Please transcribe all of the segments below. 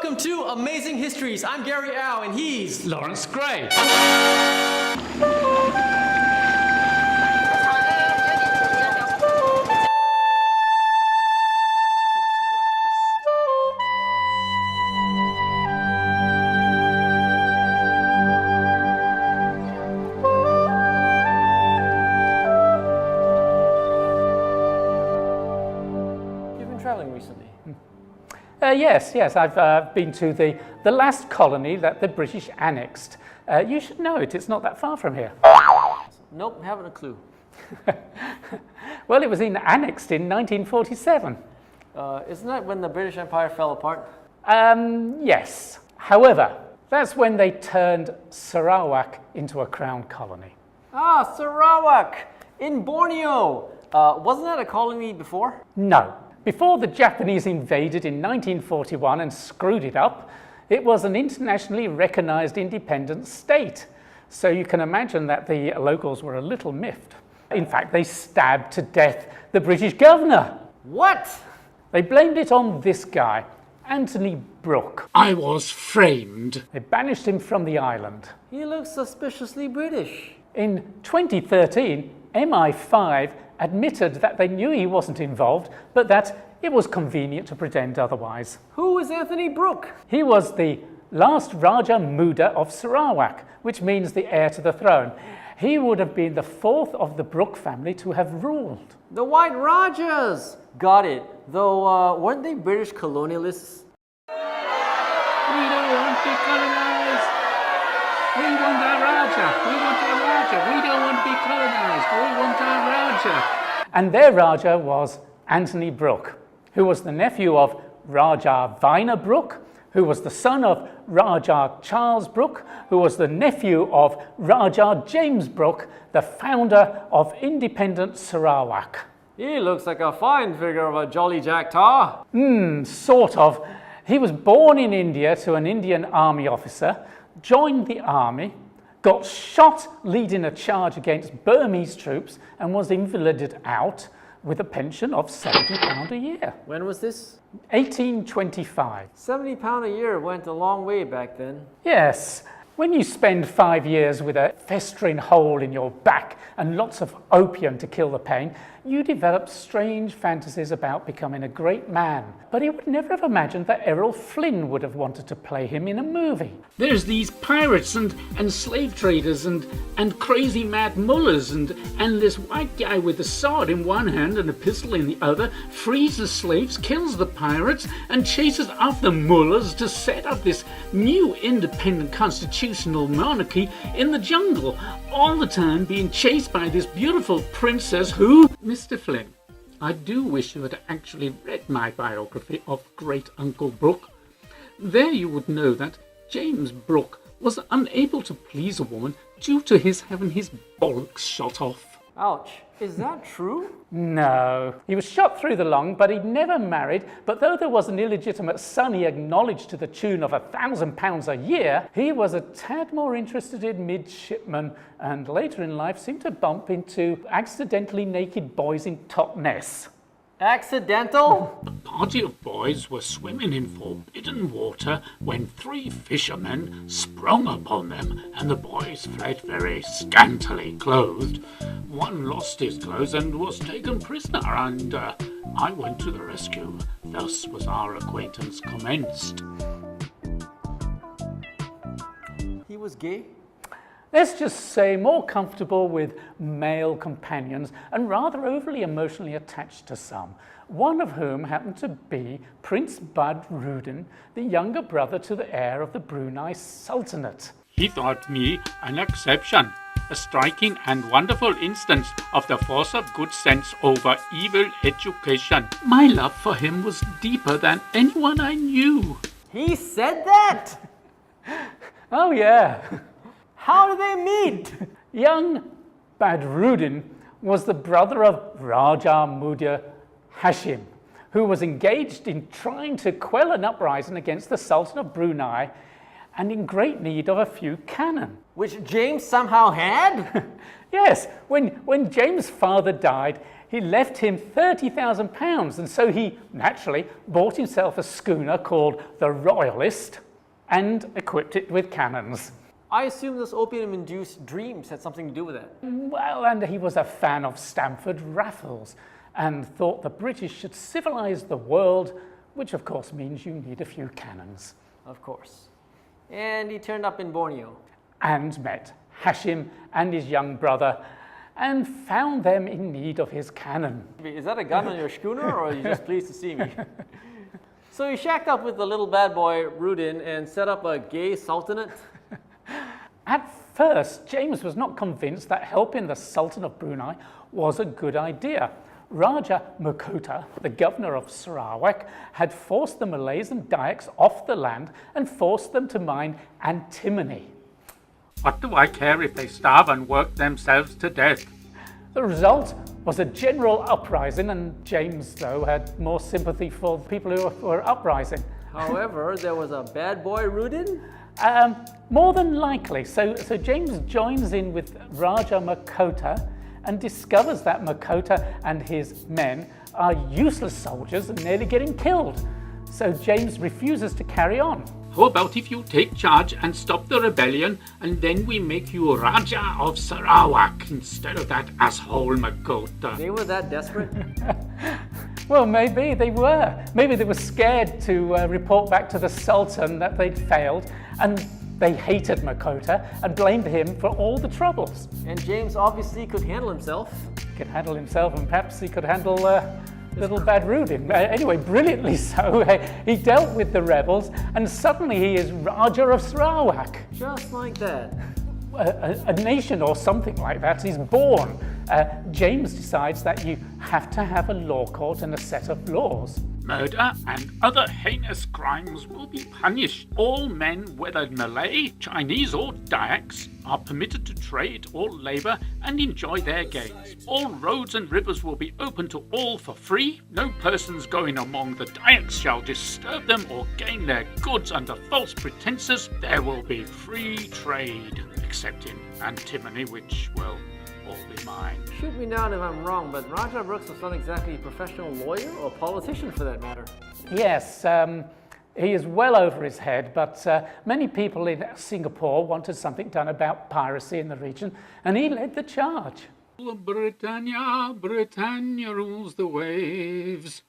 Welcome to Amazing Histories. I'm Gary Au, and he's Lawrence Gray. You've been traveling recently. Yes, I've been to the last colony that the British annexed. You should know it, it's not that far from here. Nope, haven't a clue. Well, it was annexed in 1947. Isn't that when the British Empire fell apart? Yes. However, that's when they turned Sarawak into a crown colony. Ah, Sarawak in Borneo. Wasn't that a colony before? No. Before the Japanese invaded in 1941 and screwed it up, it was an internationally recognized independent state. So you can imagine that the locals were a little miffed. In fact, they stabbed to death the British governor. What? They blamed it on this guy, Anthony Brooke. I was framed. They banished him from the island. He looks suspiciously British. In 2013, MI5 admitted that they knew he wasn't involved, but that it was convenient to pretend otherwise. Who is Anthony Brooke? He was the last Rajah Muda of Sarawak, which means the heir to the throne. He would have been the fourth of the Brooke family to have ruled. The White Rajahs. Got it. Though, weren't they British colonialists? We don't want to be colonized. We want our Rajah. We want our Rajah. We don't want to be colonized. We want our Rajah. And their Rajah was Anthony Brooke, who was the nephew of Rajah Viner Brooke, who was the son of Rajah Charles Brooke, who was the nephew of Rajah James Brooke, the founder of independent Sarawak. He looks like a fine figure of a jolly Jack Tar. Sort of. He was born in India to an Indian army officer, joined the army, got shot leading a charge against Burmese troops, and was invalided out with a pension of £70 a year. When was this? 1825. £70 a year went a long way back then. Yes, when you spend 5 years with a festering hole in your back and lots of opium to kill the pain, you develop strange fantasies about becoming a great man. But he would never have imagined that Errol Flynn would have wanted to play him in a movie. There's these pirates and slave traders and crazy mad mullahs and this white guy with a sword in one hand and a pistol in the other frees the slaves, kills the pirates, and chases off the mullahs to set up this new independent constitutional monarchy in the jungle, all the time being chased by this beautiful princess who... Mr. Flynn, I do wish you had actually read my biography of Great Uncle Brooke. There you would know that James Brooke was unable to please a woman due to his having his bollocks shot off. Ouch. Is that true? No. He was shot through the lung, but he'd never married. But though there was an illegitimate son he acknowledged to the tune of £1,000 a year, he was a tad more interested in midshipmen, and later in life seemed to bump into accidentally naked boys in Totnes. Accidental? A party of boys were swimming in forbidden water when 3 fishermen sprung upon them, and the boys fled very scantily clothed. One lost his clothes and was taken prisoner, and I went to the rescue. Thus was our acquaintance commenced. He was gay? Let's just say more comfortable with male companions and rather overly emotionally attached to some, one of whom happened to be Prince Bud Rudin, the younger brother to the heir of the Brunei Sultanate. He thought me an exception, a striking and wonderful instance of the force of good sense over evil education. My love for him was deeper than anyone I knew. He said that? Oh yeah. How did they meet? Young Badruddin was the brother of Rajah Muda Hashim, who was engaged in trying to quell an uprising against the Sultan of Brunei and in great need of a few cannon. Which James somehow had? Yes, when James' father died, he left him £30,000, and so he naturally bought himself a schooner called the Royalist and equipped it with cannons. I assume those opium-induced dreams had something to do with it. Well, and he was a fan of Stamford Raffles and thought the British should civilise the world, which of course means you need a few cannons. Of course. And he turned up in Borneo. And met Hashim and his young brother and found them in need of his cannon. Is that a gun on your schooner, or are you just pleased to see me? So he shacked up with the little bad boy Rudin and set up a gay sultanate? At first, James was not convinced that helping the Sultan of Brunei was a good idea. Rajah Mahkota, the governor of Sarawak, had forced the Malays and Dayaks off the land and forced them to mine antimony. What do I care if they starve and work themselves to death? The result was a general uprising, and James, though, had more sympathy for people who were uprising. However, there was a bad boy Rudin? More than likely. So James joins in with Rajah Mahkota and discovers that Mahkota and his men are useless soldiers and nearly getting killed. So James refuses to carry on. How about if you take charge and stop the rebellion, and then we make you Rajah of Sarawak instead of that asshole Mahkota? They were that desperate? Well, maybe they were. Maybe they were scared to report back to the Sultan that they'd failed, and they hated Mahkota and blamed him for all the troubles. And James obviously could handle himself. He could handle himself, and perhaps he could handle little bad Rudin. Anyway, brilliantly so. He dealt with the rebels, and suddenly he is Rajah of Sarawak. Just like that. A nation or something like that is born. James decides that you have to have a law court and a set of laws. Murder and other heinous crimes will be punished. All men, whether Malay, Chinese or Dayaks, are permitted to trade or labour and enjoy their gains. All roads and rivers will be open to all for free. No persons going among the Dayaks shall disturb them or gain their goods under false pretences. There will be free trade, except in antimony, which will all be mine. Shoot me down if I'm wrong, but Rajah Brooks was not exactly a professional lawyer or politician for that matter. Yes, he is well over his head, but many people in Singapore wanted something done about piracy in the region, and he led the charge. Britannia, Britannia rules the waves.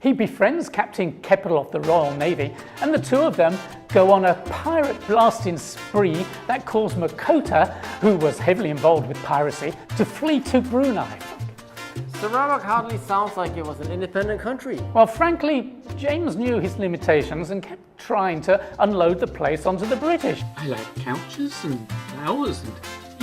He befriends Captain Keppel of the Royal Navy, and the two of them go on a pirate blasting spree that caused Mahkota, who was heavily involved with piracy, to flee to Brunei. Sarawak hardly sounds like it was an independent country. Well, frankly, James knew his limitations and kept trying to unload the place onto the British. I like couches and flowers and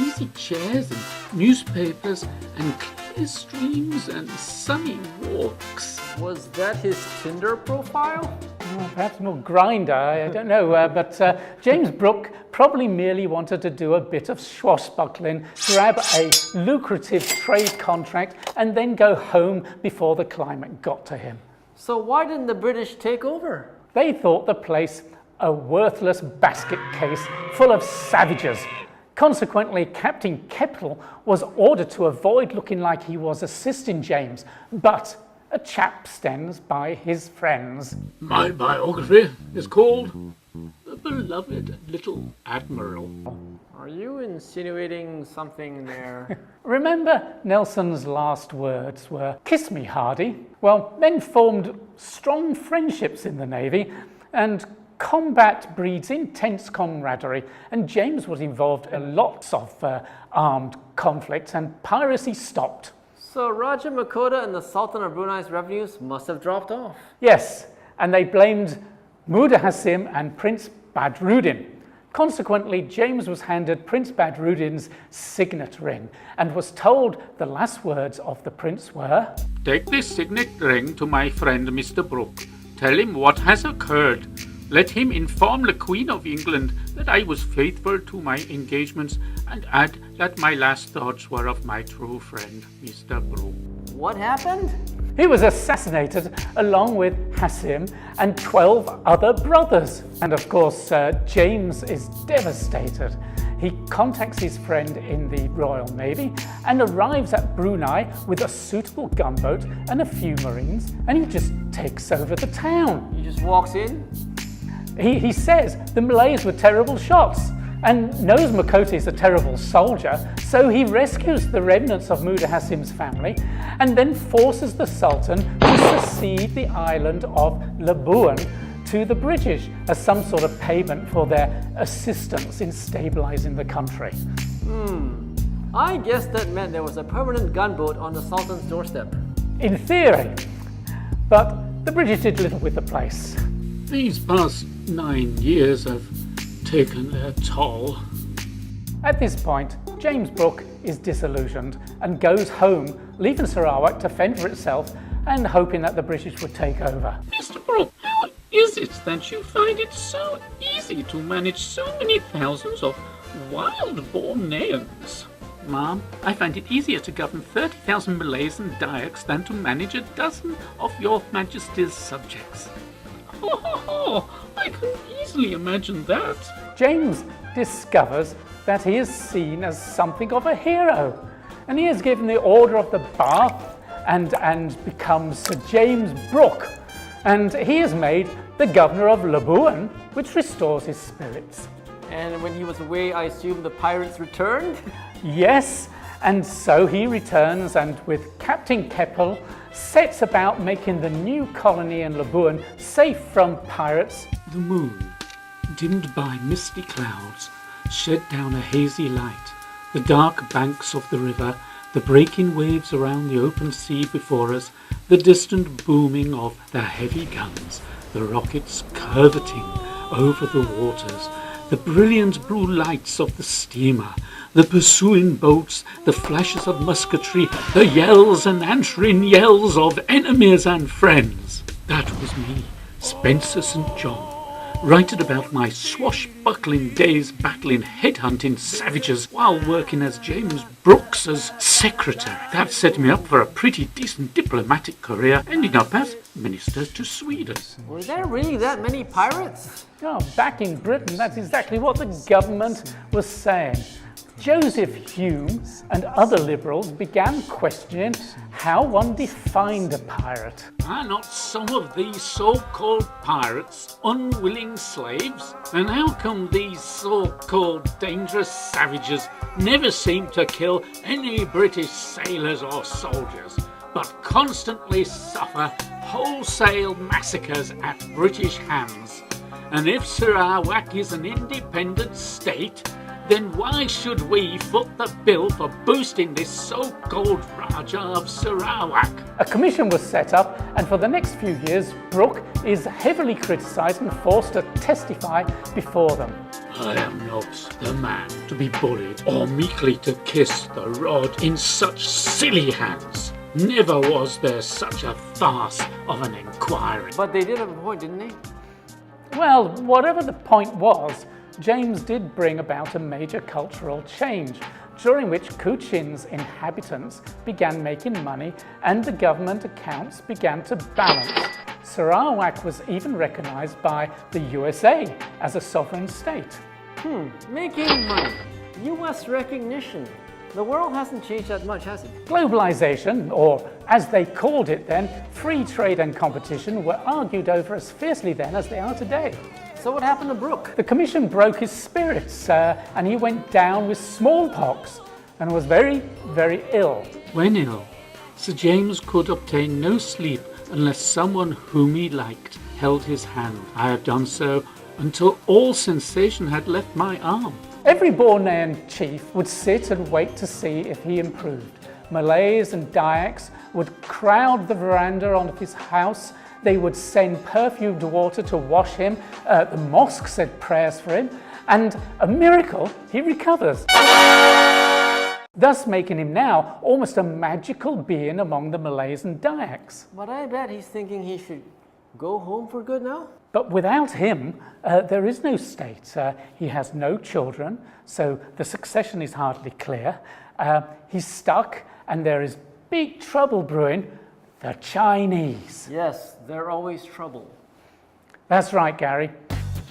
easy chairs and newspapers and clear streams and sunny walks. Was that his Tinder profile? Well, perhaps more Grindr, I don't know, but James Brooke probably merely wanted to do a bit of swashbuckling, grab a lucrative trade contract, and then go home before the climate got to him. So why didn't the British take over? They thought the place a worthless basket case full of savages. Consequently, Captain Keppel was ordered to avoid looking like he was assisting James, but a chap stands by his friends. My biography is called The Beloved Little Admiral. Are you insinuating something there? Remember, Nelson's last words were, "Kiss me, Hardy." Well, men formed strong friendships in the Navy, and combat breeds intense camaraderie, and James was involved in lots of armed conflicts, and piracy stopped. So Rajah Mahkota and the Sultan of Brunei's revenues must have dropped off. Yes, and they blamed Muda Hasim and Prince Badruddin. Consequently, James was handed Prince Badruddin's signet ring and was told the last words of the prince were, Take this signet ring to my friend Mr. Brooke. Tell him what has occurred. Let him inform the Queen of England that I was faithful to my engagements, and add that my last thoughts were of my true friend, Mr. Brooke. What happened? He was assassinated along with Hasim and 12 other brothers. And of course, James is devastated. he contacts his friend in the Royal Navy and arrives at Brunei with a suitable gunboat and a few Marines, and he just takes over the town. He just walks in. He says the Malays were terrible shots and knows Makoti is a terrible soldier, so he rescues the remnants of Muda Hasim's family and then forces the Sultan to secede the island of Labuan to the British as some sort of payment for their assistance in stabilizing the country. I guess that meant there was a permanent gunboat on the Sultan's doorstep. In theory, but the British did little with the place. These past 9 years have taken their toll. At this point, James Brooke is disillusioned and goes home, leaving Sarawak to fend for itself and hoping that the British would take over. Mr. Brooke, how is it that you find it so easy to manage so many thousands of wild-born names? Ma'am, I find it easier to govern 30,000 Malays and Dayaks than to manage a dozen of your Majesty's subjects. Oh, I can easily imagine that. James discovers that he is seen as something of a hero, and he is given the Order of the Bath and becomes Sir James Brooke, and he is made the governor of Labuan, which restores his spirits. And when he was away, I assume the pirates returned? Yes, and so he returns and with Captain Keppel sets about making the new colony in Labuan safe from pirates. The moon, dimmed by misty clouds, shed down a hazy light. The dark banks of the river, the breaking waves around the open sea before us, the distant booming of the heavy guns, the rockets curveting over the waters, the brilliant blue lights of the steamer, the pursuing boats, the flashes of musketry, the yells and answering yells of enemies and friends. That was me, Spencer St. John, writing about my swashbuckling days battling headhunting savages while working as James Brooks as secretary. That set me up for a pretty decent diplomatic career, ending up as Minister to Sweden. Were there really that many pirates? Oh, back in Britain, that's exactly what the government was saying. Joseph Hume and other liberals began questioning how one defined a pirate. Are not some of these so-called pirates unwilling slaves? And how come these so-called dangerous savages never seem to kill any British sailors or soldiers, but constantly suffer wholesale massacres at British hands? And if Sarawak is an independent state, then why should we foot the bill for boosting this so-called Rajah of Sarawak? A commission was set up, and for the next few years, Brooke is heavily criticised and forced to testify before them. I am not the man to be bullied or meekly to kiss the rod in such silly hands. Never was there such a farce of an inquiry. But they did have a point, didn't they? Well, whatever the point was, James did bring about a major cultural change, during which Cochin's inhabitants began making money and the government accounts began to balance. Sarawak was even recognised by the USA as a sovereign state. Making money. US recognition. The world hasn't changed that much, has it? Globalization, or as they called it then, free trade and competition, were argued over as fiercely then as they are today. So what happened to Brooke? The commission broke his spirits and he went down with smallpox and was very, very ill. When ill, Sir James could obtain no sleep unless someone whom he liked held his hand. I have done so until all sensation had left my arm. Every Bornean chief would sit and wait to see if he improved. Malays and Dayaks would crowd the veranda of his house. They would send perfumed water to wash him. The mosque said prayers for him. And a miracle, he recovers. Thus making him now almost a magical being among the Malays and Dayaks. But I bet he's thinking he should go home for good now? But without him, there is no state. He has no children, so the succession is hardly clear. He's stuck, and there is big trouble brewing. The Chinese. Yes, they're always trouble. That's right, Gary.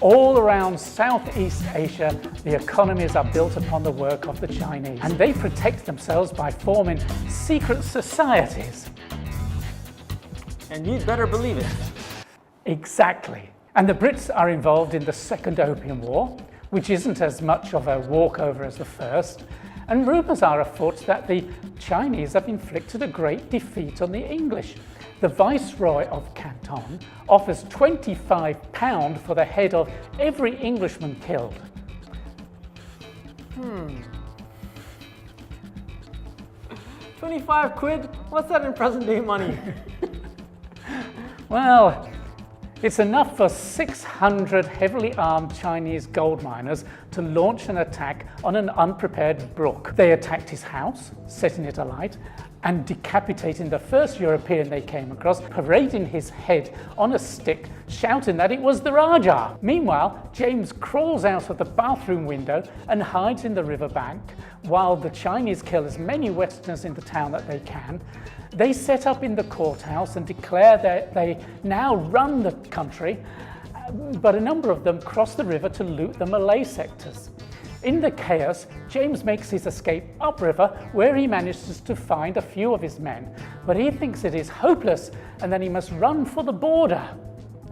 All around Southeast Asia, the economies are built upon the work of the Chinese, and they protect themselves by forming secret societies. And you'd better believe it. Exactly. And the Brits are involved in the Second Opium War, which isn't as much of a walkover as the first, and rumours are afoot that the Chinese have inflicted a great defeat on the English. The Viceroy of Canton offers £25 for the head of every Englishman killed. 25 quid? What's that in present day money? Well, it's enough for 600 heavily armed Chinese gold miners to launch an attack on an unprepared Brooke. They attacked his house, setting it alight, and decapitating the first European they came across, parading his head on a stick, shouting that it was the Rajah. Meanwhile, James crawls out of the bathroom window and hides in the riverbank, while the Chinese kill as many Westerners in the town that they can. They set up in the courthouse and declare that they now run the country, but a number of them cross the river to loot the Malay sectors. In the chaos, James makes his escape upriver, where he manages to find a few of his men, but he thinks it is hopeless and then he must run for the border.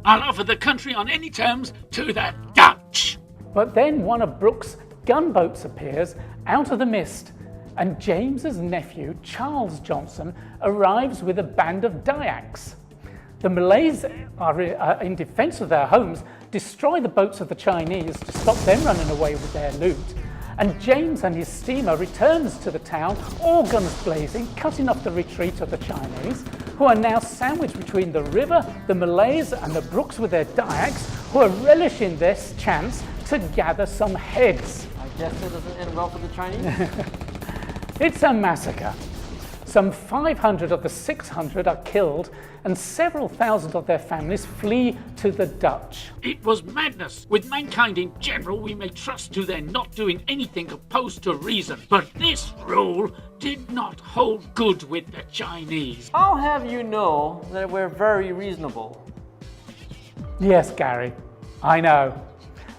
I'll offer the country on any terms to the Dutch. But then one of Brooke's gunboats appears out of the mist, and James's nephew, Charles Johnson, arrives with a band of Dyaks. The Malays are in defence of their homes, destroy the boats of the Chinese to stop them running away with their loot, and James and his steamer returns to the town, all guns blazing, cutting off the retreat of the Chinese, who are now sandwiched between the river, the Malays and the Brookes with their Dyaks, who are relishing this chance to gather some heads. I guess that doesn't end well for the Chinese. It's a massacre. Some 500 of the 600 are killed, and several thousand of their families flee to the Dutch. It was madness. With mankind in general, we may trust to their not doing anything opposed to reason. But this rule did not hold good with the Chinese. How have you know that we're very reasonable? Yes, Gary, I know.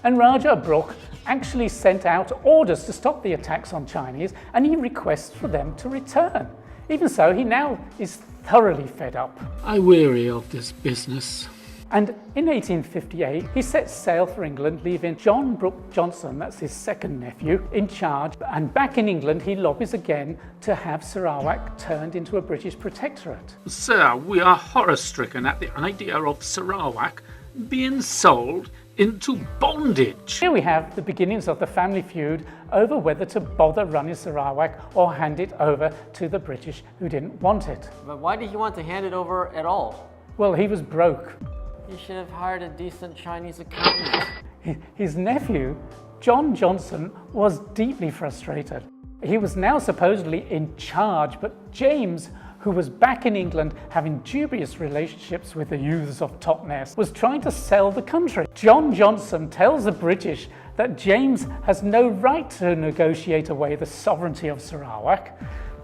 And Rajah Brooke actually sent out orders to stop the attacks on Chinese, and he requests for them to return. Even so, he now is thoroughly fed up. I weary of this business. And in 1858, he sets sail for England, leaving John Brooke Johnson, that's his second nephew, in charge. And back in England, he lobbies again to have Sarawak turned into a British protectorate. Sir, we are horror-stricken at the idea of Sarawak being sold into bondage. Here we have the beginnings of the family feud over whether to bother running Sarawak or hand it over to the British, who didn't want it. But why did he want to hand it over at all? Well, he was broke. He should have hired a decent Chinese accountant. His nephew, John Johnson, was deeply frustrated. He was now supposedly in charge, but James, who was back in England having dubious relationships with the youths of Totnes, was trying to sell the country. John Johnson tells the British that James has no right to negotiate away the sovereignty of Sarawak.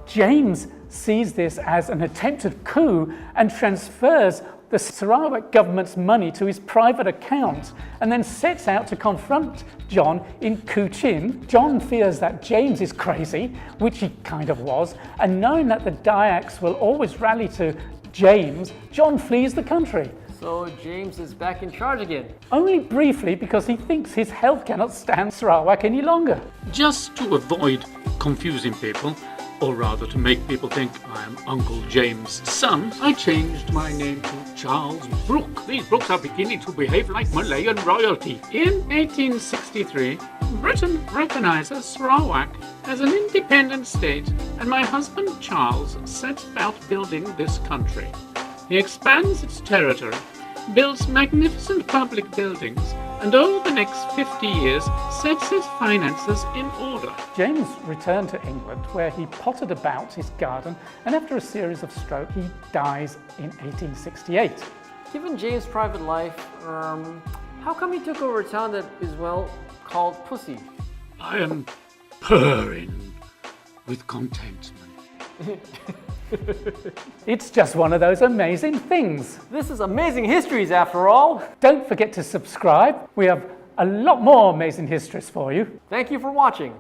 James sees this as an attempted coup and transfers the Sarawak government's money to his private account, and then sets out to confront John in Cochin. John fears that James is crazy, which he kind of was, and knowing that the Dyaks will always rally to James, John flees the country. So James is back in charge again. Only briefly, because he thinks his health cannot stand Sarawak any longer. Just to avoid confusing people, or rather to make people think I am Uncle James' son, I changed my name to Charles Brooke. These Brookes are beginning to behave like Malayan royalty. In 1863, Britain recognizes Sarawak as an independent state, and my husband Charles sets about building this country. He expands its territory, builds magnificent public buildings, and over the next 50 years sets his finances in order. James returned to England, where he pottered about his garden, and after a series of strokes, he dies in 1868. Given James' private life, how come he took over a town that is, well, called Pussy? I am purring with contentment. It's just one of those amazing things. This is amazing histories after all. Don't forget to subscribe. We have a lot more amazing histories for you. Thank you for watching.